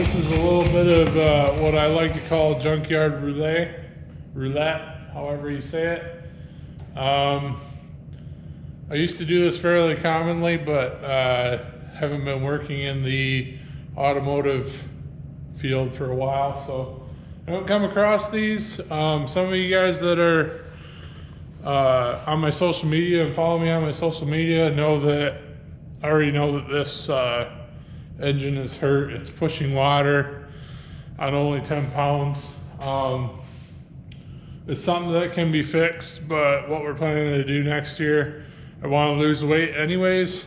This is a little bit of what I like to call junkyard roulette, however you say it. I used to do this fairly commonly, but haven't been working in the automotive field for a while, so I don't come across these. Some of you guys that are on my social media and follow me on my social media already know that this engine is hurt. It's pushing water on only 10 pounds. It's something that can be fixed, but what we're planning to do next year, I want to lose weight anyways.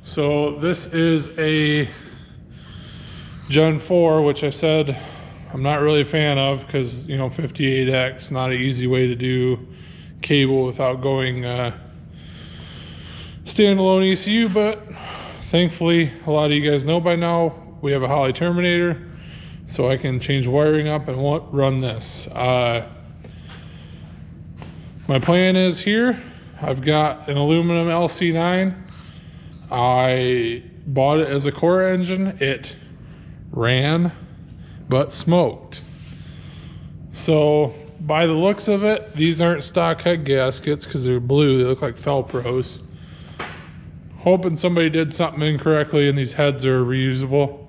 So this is a Gen 4, which I said I'm not really a fan of because, you know, 58X, not an easy way to do cable without going standalone ECU, but thankfully a lot of you guys know by now we have a Holley Terminator, so I can change wiring up and run this. My plan is here, I've got an aluminum LC9. I bought it as a core engine. It ran but smoked. So by the looks of it, these aren't stock head gaskets because they're blue. They look like Felpros. Hoping somebody did something incorrectly and these heads are reusable.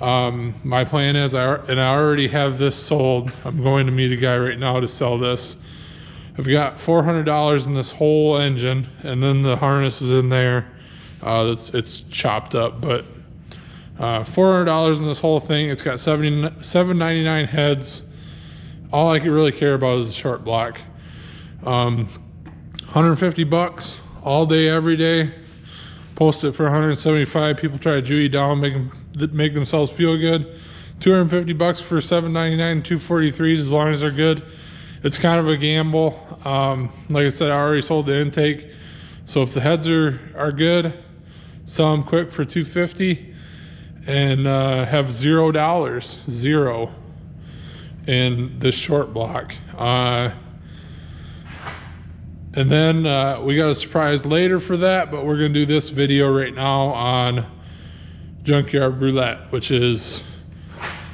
My plan is, I already have this sold. I'm going to meet a guy right now to sell this. I've got $400 in this whole engine, and then the harness is in there. It's chopped up, but $400 in this whole thing. It's got $799 heads. All I really care about is the short block. 150 bucks all day, every day. Post it for 175. People try to Jew you down, make themselves feel good. 250 bucks for 799 and 243s as long as they're good. It's kind of a gamble. Like I said, I already sold the intake. So if the heads are good, sell them quick for 250 and have $0 in this short block. And then we got a surprise later for that, but we're gonna do this video right now on junkyard roulette, which is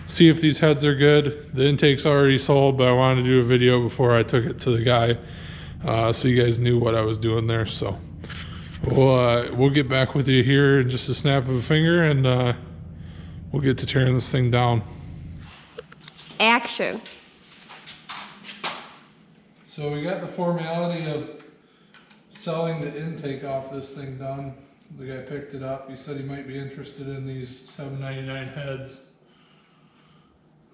see if these heads are good. The intake's already sold, but I wanted to do a video before I took it to the guy, so you guys knew what I was doing there. So we'll get back with you here in just a snap of a finger, and we'll get to tearing this thing down. Action. So we got the formality of selling the intake off this thing done. The guy picked it up. He said he might be interested in these $799 heads.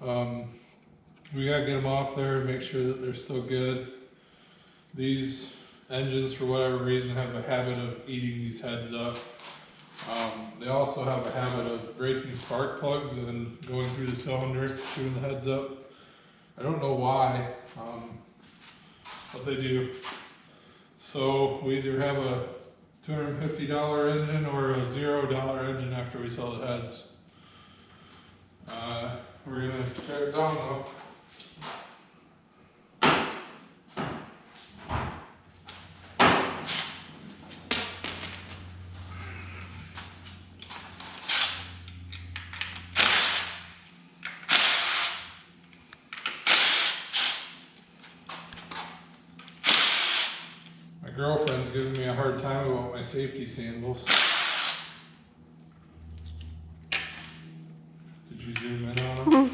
We gotta get them off there and make sure that they're still good. These engines, for whatever reason, have a habit of eating these heads up. They also have a habit of breaking spark plugs and going through the cylinder, shooting the heads up. I don't know why, but they do. So we either have a $250 engine or a $0 engine after we sell the heads. We're gonna tear it down though. My girlfriend's giving me a hard time about my safety sandals. Did you zoom in on them?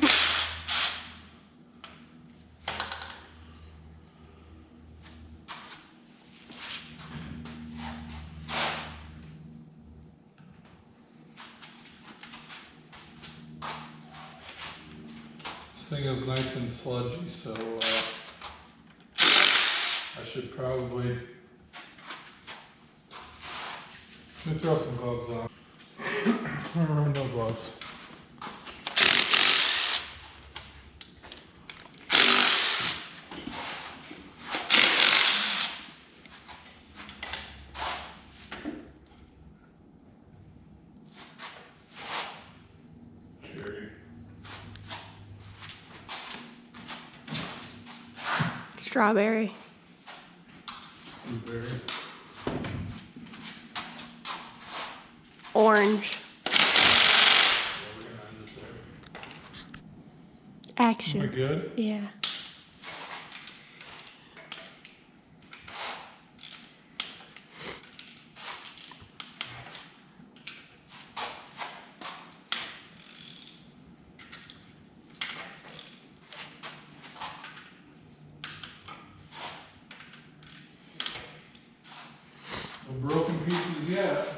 This thing is nice and sludgy, so I should probably let me throw some gloves on. No gloves. Cherry. Strawberry. Blueberry. Orange. Yeah, we're gonna end it there. Action. Am I good? Yeah. No broken pieces yet.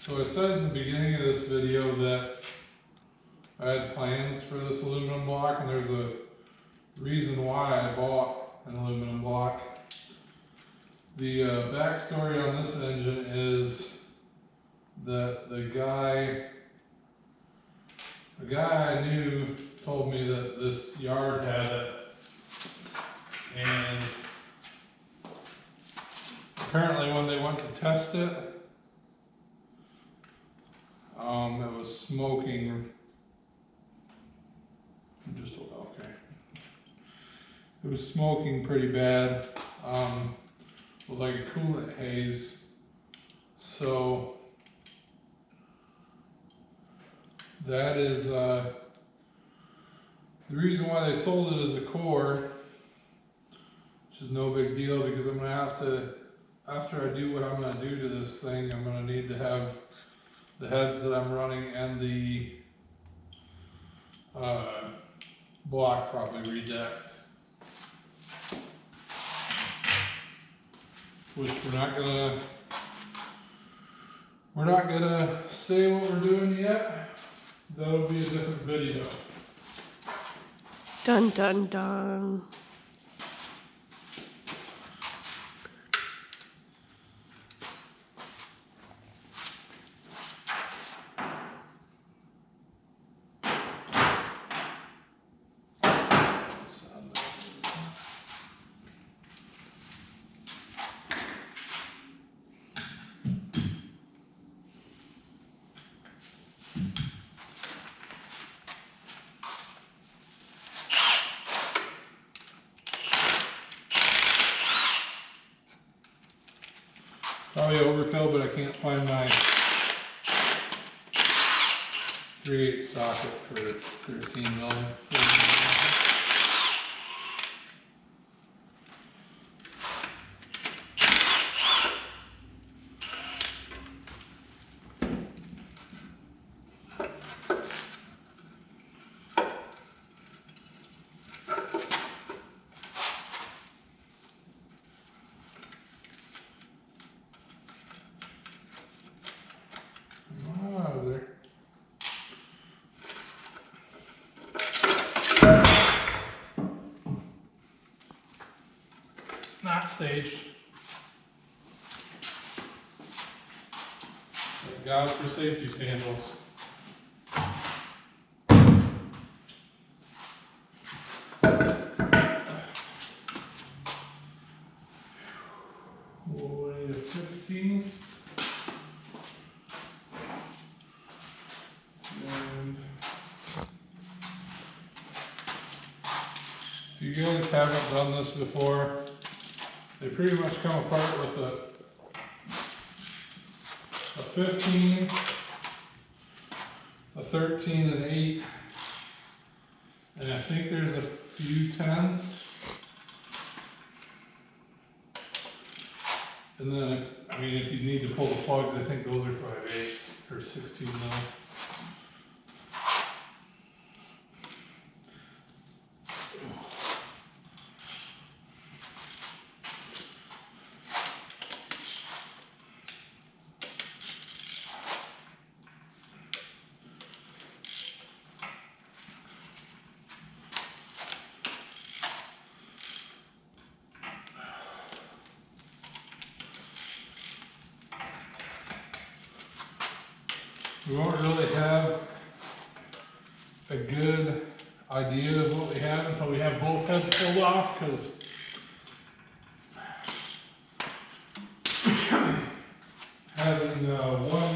So I said in the beginning of this video that I had plans for this aluminum block, and there's a reason why I bought an aluminum block. The backstory on this engine is that the guy I knew told me that this yard had it, and apparently when they went to test it, it was smoking. Just okay. It was smoking pretty bad. It was like a coolant haze. So that is the reason why they sold it as a core, which is no big deal because I'm gonna have to, after I do what I'm gonna do to this thing, I'm gonna need to have the heads that I'm running and the block probably redecked. Which we're not gonna say what we're doing yet. That'll be a different video. Dun dun dun. Probably overkill, but I can't find my 3/8 socket for 13 mil. Not staged. Thank God for safety standards. We'll need a 15. And if you guys haven't done this before, they pretty much come apart with a 15, a 13, and 8, and I think there's a few 10s. And then, if you need to pull the plugs, I think those are 5/8 or 16 mil. We won't really have a good idea of what we have until we have both heads pulled off, because having one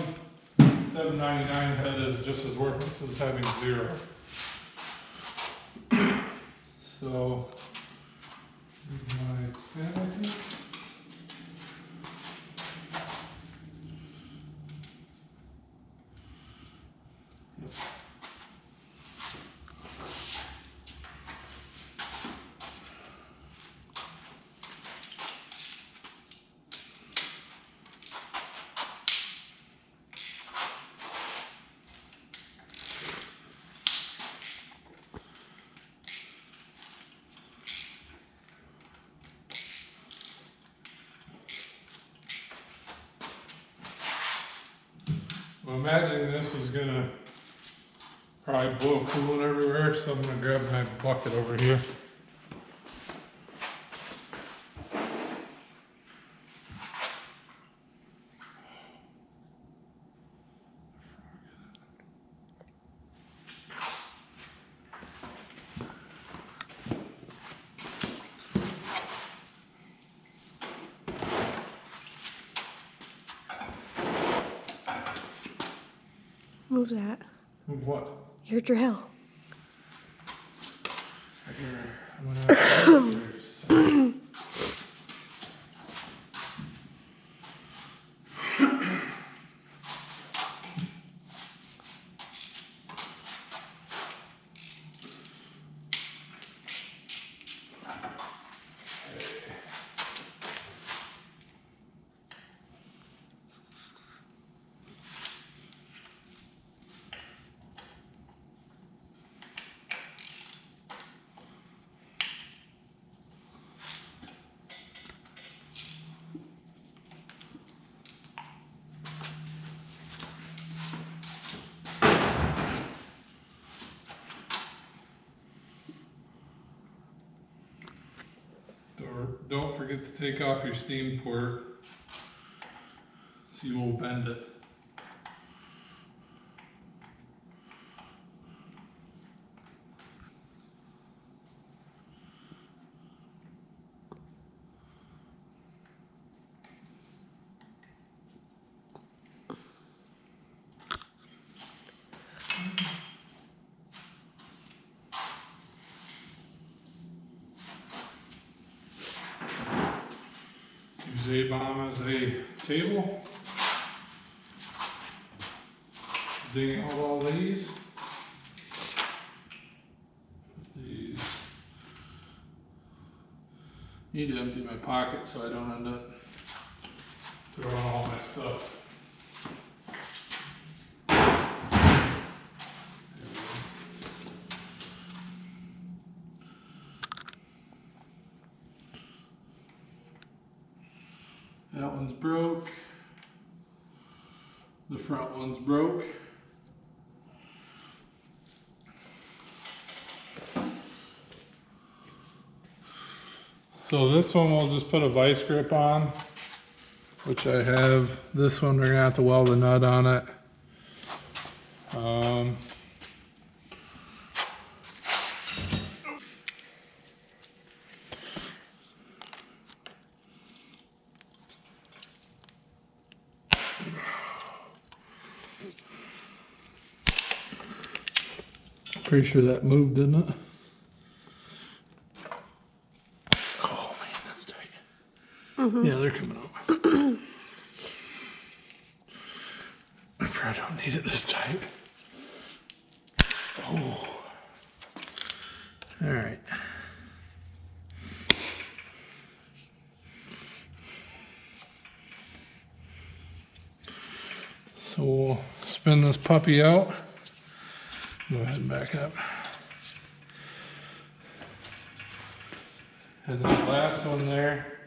799 head is just as worthless as having 0. So, here's my pen. I'm imagining this is gonna probably blow coolant everywhere, so I'm gonna grab my bucket over here. Move that. Move what? Your drill. I'm gonna have to do it. Don't forget to take off your steam port so you won't bend it. Use A-bomb as a table. Zing out all these. Need to empty my pocket so I don't end up throwing all my stuff. That one's broke. The front one's broke. So this one we'll just put a vice grip on, which I have. This one we're gonna have to weld a nut on it. Pretty sure that moved, didn't it? Oh man, that's tight. Mm-hmm. Yeah, they're coming up. I probably don't need it this tight. Oh. All right. So we'll spin this puppy out. Go ahead and back up. And this last one there,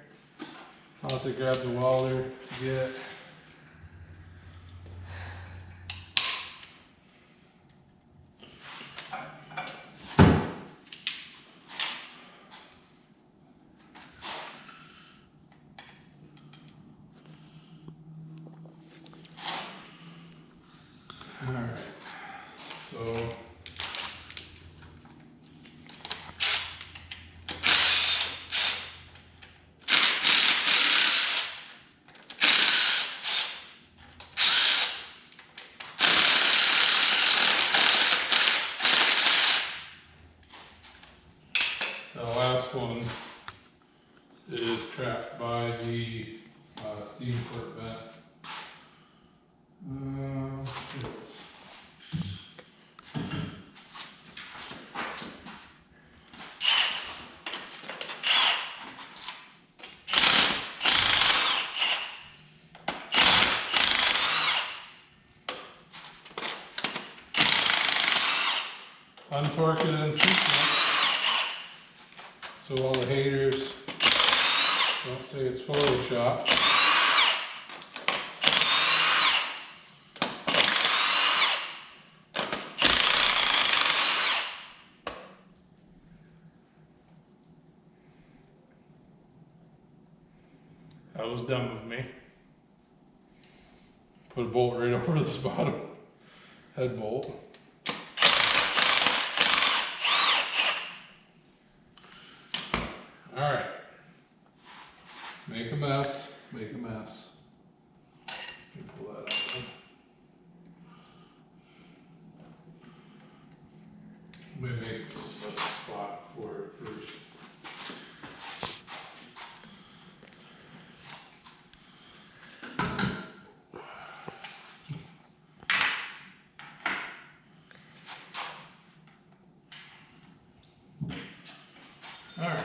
I'll have to grab the welder to get it. steam port vent. Untorque it in sequence, so all the haters don't say it's Photoshop. That was dumb of me. Put a bolt right over this bottom head bolt. All right, make a mess, make a mess. Let me pull that out. Let me make a spot for it first. All right.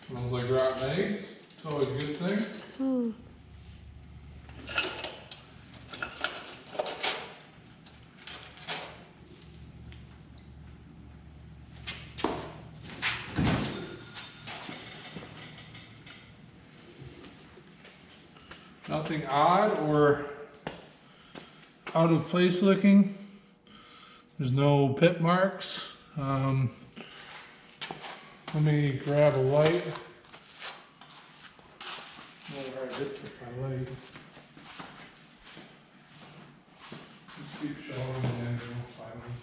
Smells like rotten eggs. It's always a good thing. Nothing odd or out of place looking. There's no pit marks. Let me grab a light. Really hard to hit with my light. Just keep showing and then we'll find them.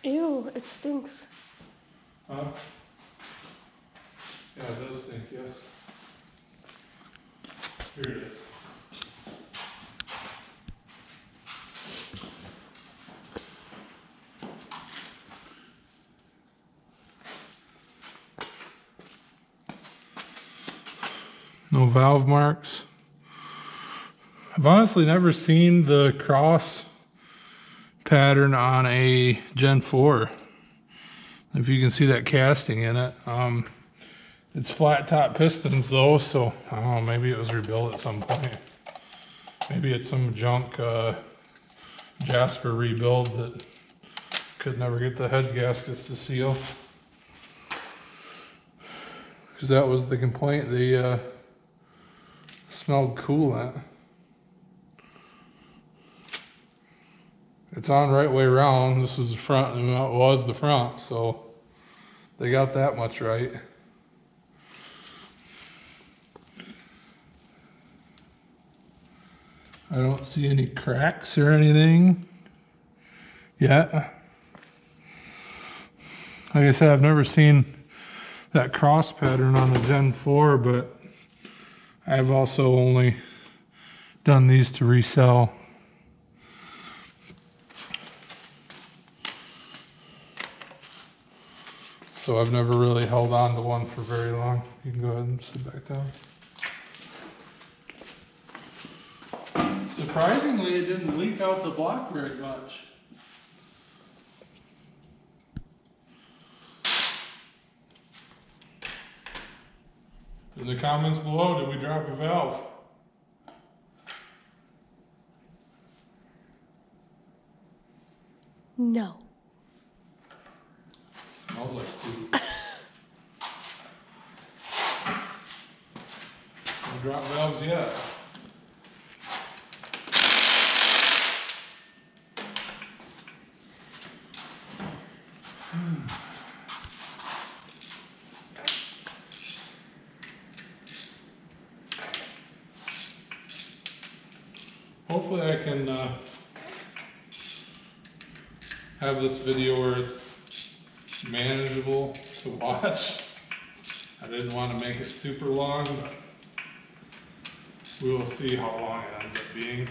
Ew, it stinks. Huh? Yeah, it does stink, yes. Here it is. No valve marks. I've honestly never seen the cross pattern on a Gen 4. If you can see that casting in it. It's flat top pistons though, so I don't know, maybe it was rebuilt at some point. Maybe it's some junk Jasper rebuild that could never get the head gaskets to seal. Because that was the complaint, they smelled coolant. It's on right way around. This is the front, and it was the front, so they got that much right. I don't see any cracks or anything yet. Like I said, I've never seen that cross pattern on the Gen 4, but I've also only done these to resell. So I've never really held on to one for very long. You can go ahead and sit back down. Surprisingly, it didn't leak out the block very much. In the comments below, did we drop a valve? No. Smells like poop. No drop valves yet. Hopefully I can have this video where it's manageable to watch. I didn't want to make it super long, but we will see how long it ends up being.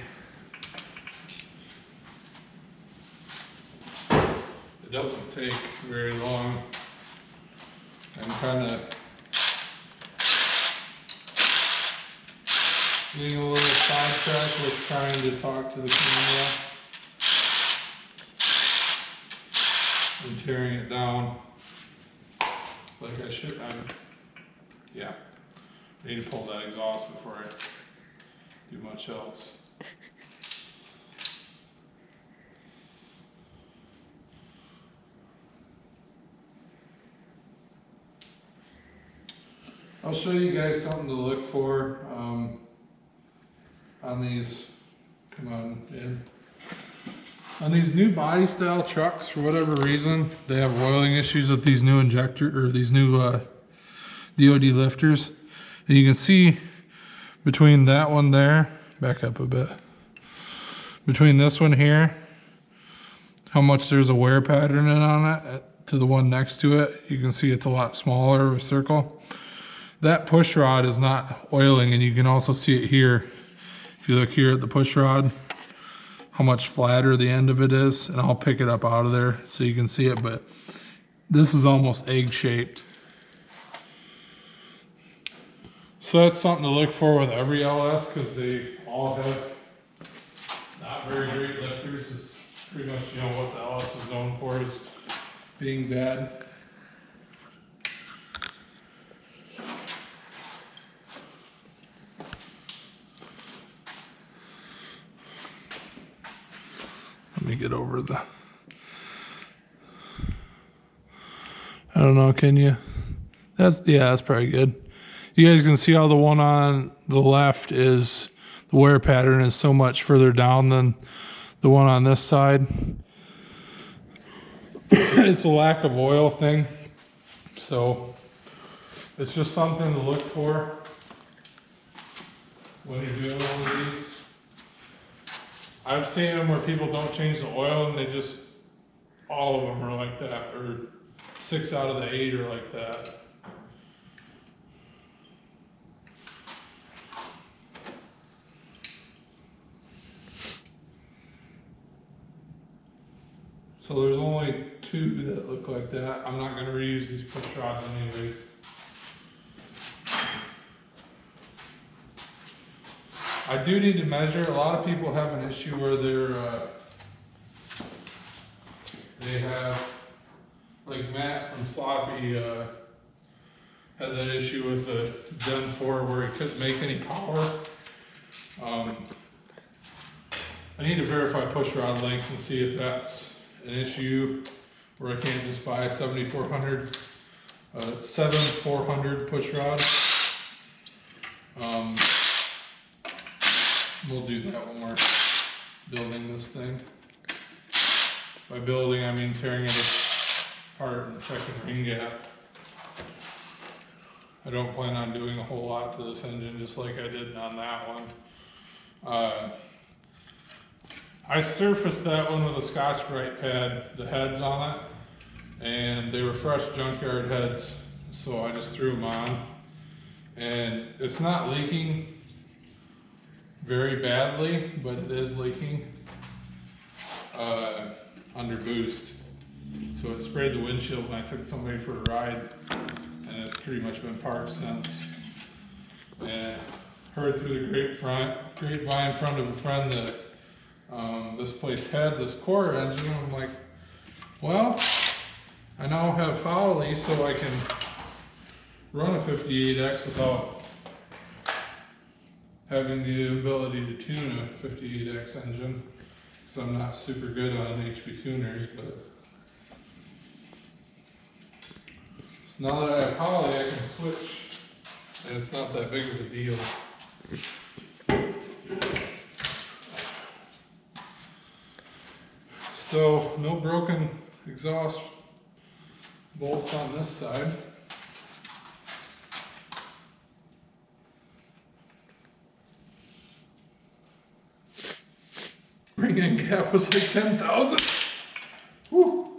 doesn't take very long. I'm kind of getting a little sidetracked with trying to talk to the camera and tearing it down like I should. Yeah, I need to pull that exhaust before I do much else. I'll show you guys something to look for on these. Come on in. On these new body style trucks, for whatever reason, they have oiling issues with these new injector or these new DOD lifters, and you can see between that one there, back up a bit, between this one here, how much there's a wear pattern in on it to the one next to it. You can see it's a lot smaller of a circle. That push rod is not oiling, and you can also see it here. If you look here at the push rod, how much flatter the end of it is, and I'll pick it up out of there so you can see it, but this is almost egg-shaped. So that's something to look for with every LS, because they all have not very great lifters. It's pretty much, you know, what the LS is known for is being bad. Let me get over the, I don't know, can you? That's probably good. You guys can see how the one on the left is, the wear pattern is so much further down than the one on this side. It's a lack of oil thing. So it's just something to look for when you're doing one of these. I've seen them where people don't change the oil and they just, all of them are like that, or 6 out of the 8 are like that. So there's only 2 that look like that. I'm not going to reuse these push rods anyways. I do need to measure. A lot of people have an issue where they have, like Matt from Sloppy had that issue with the Gen 4 where he couldn't make any power. I need to verify push rod length and see if that's an issue where I can't just buy a 7400 push rod. We'll do that when we're building this thing. By building, I mean tearing it apart and checking ring gap. I don't plan on doing a whole lot to this engine, just like I did on that one. I surfaced that one with a Scotch-Brite pad, the heads on it, and they were fresh junkyard heads, so I just threw them on. And it's not leaking very badly, but it is leaking under boost. So it sprayed the windshield when I took somebody for a ride, and it's pretty much been parked since. And heard through the grapevine front of a friend that this place had this core engine. I'm like, well, I now have Howley, so I can run a 58X without having the ability to tune a 58X engine, because I'm not super good on HP tuners, but so now that I have Howley, I can switch, and it's not that big of a deal. So no broken exhaust bolts on this side. Ring-in gap was like 10,000. Whew.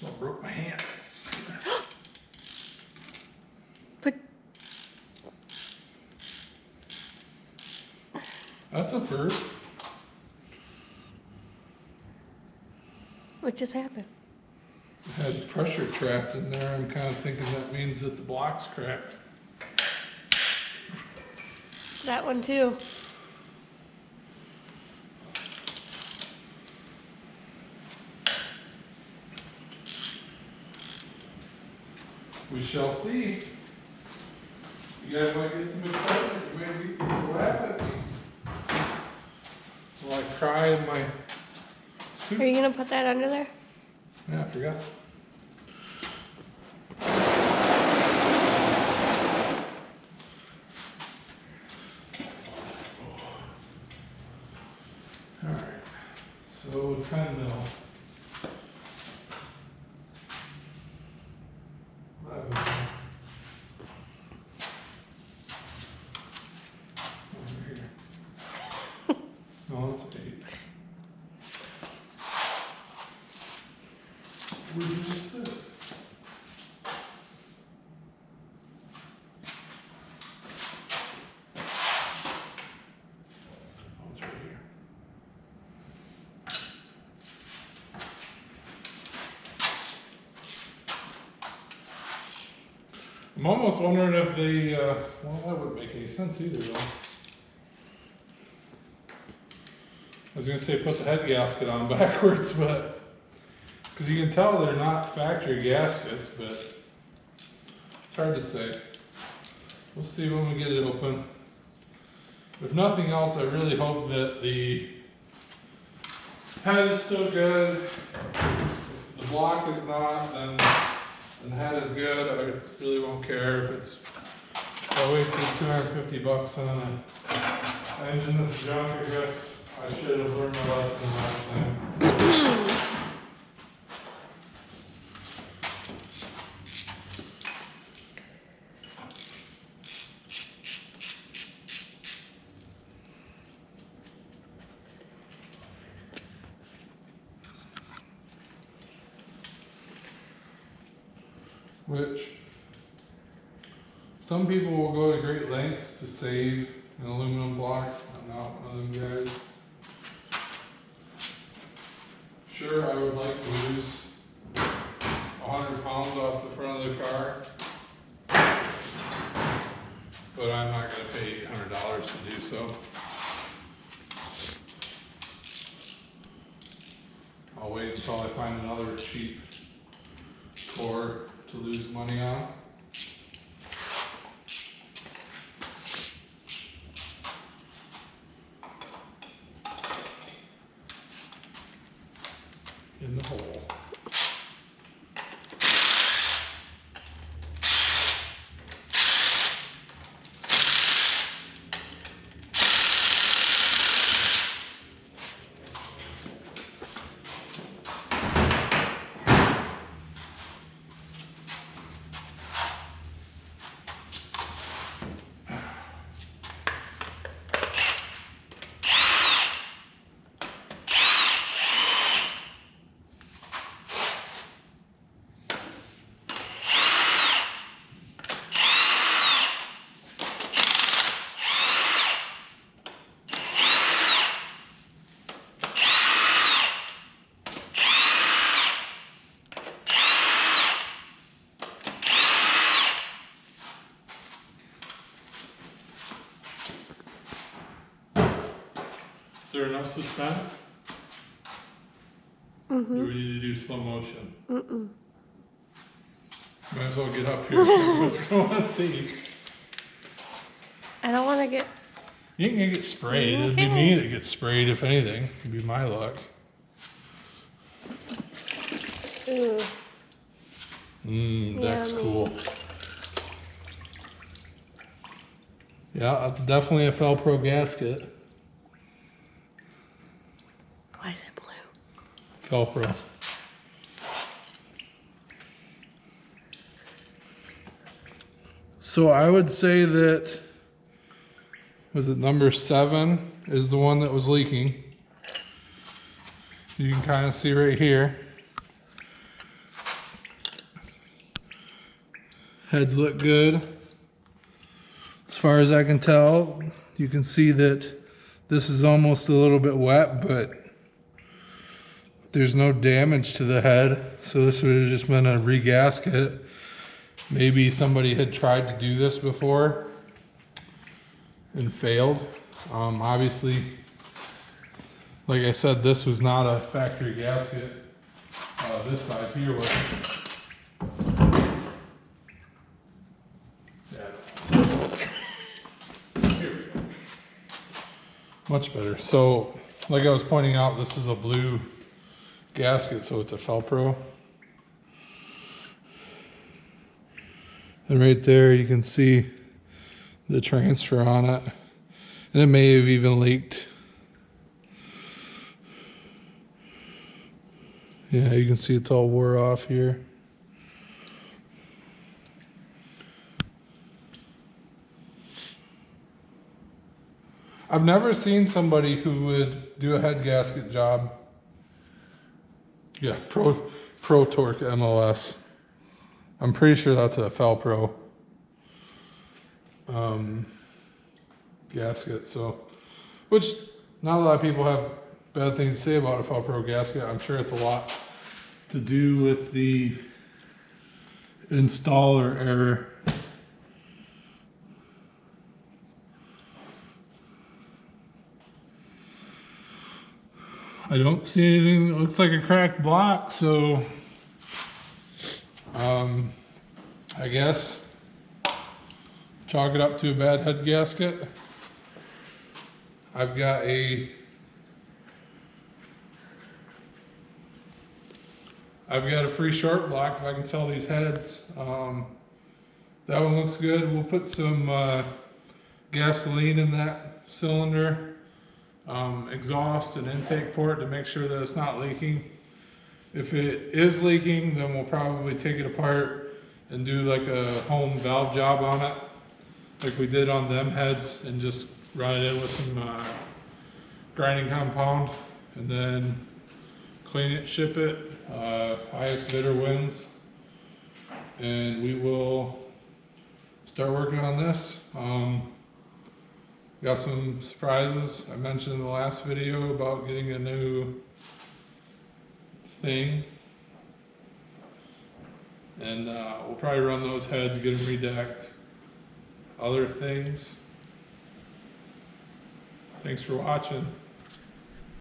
That broke my hand. But That's a first. what just happened? Had pressure trapped in there. I'm kind of thinking that means that the block's cracked. That one too. We shall see. You guys might get some excitement. You may be laugh at me. Will I cry in my soup? Are you gonna put that under there? Yeah, I forgot. Alright, so 10 mil. 11 mil. Over here. No, that's 8. Where did you sit? Oh, it's right here. I'm almost wondering if they, well, that wouldn't make any sense either, though. I was gonna say put the head gasket on backwards, but, because you can tell they're not factory gaskets, but it's hard to say. We'll see when we get it open. If nothing else, I really hope that the head is still good. If the block is not, then the head is good. I really won't care if it's, I wasted $250 on an engine that's junk. I guess I should have learned my lesson last time. Which some people will go to great lengths to save an aluminum block. I'm not one of them guys. Sure, I would like to lose 100 pounds off the front of the car, but I'm not going to pay $800 to do so. I'll wait until I find another cheap core to lose money on. In the hole. Is there enough suspense? Do we need to do slow motion? Might as well get up here. Let's go and see. I don't want to get. You can get sprayed. It'd be Okay. me that gets sprayed if anything. It'd be my luck. Ooh. That's Yummy. cool. Yeah, that's definitely a Felpro gasket. Why is it blue? Felpro. So I would say that, was it number 7 is the one that was leaking. You can kind of see right here. Heads look good. As far as I can tell, you can see that this is almost a little bit wet, but there's no damage to the head, so this would have just been a regasket. Maybe somebody had tried to do this before and failed. Obviously, like I said, this was not a factory gasket. This side here was. Here we go. Much better. So, like I was pointing out, this is a blue gasket, so it's a Felpro. And right there you can see the transfer on it. And it may have even leaked. Yeah, you can see it's all wore off here. I've never seen somebody who would do a head gasket job. Yeah, Pro Torque MLS. I'm pretty sure that's a Felpro gasket. So, which not a lot of people have bad things to say about a Felpro gasket. I'm sure it's a lot to do with the installer error. I don't see anything that looks like a cracked block, so I guess chalk it up to a bad head gasket. I've got a free short block if I can sell these heads. That one looks good. We'll put some gasoline in that cylinder, exhaust and intake port to make sure that it's not leaking. If it is leaking, then we'll probably take it apart and do like a home valve job on it, like we did on them heads, and just run it in with some grinding compound, and then clean it, ship it. Highest bidder wins, and we will start working on this. Got some surprises. I mentioned in the last video about getting a new thing, and we'll probably run those heads, get them redecked, other things. Thanks for watching.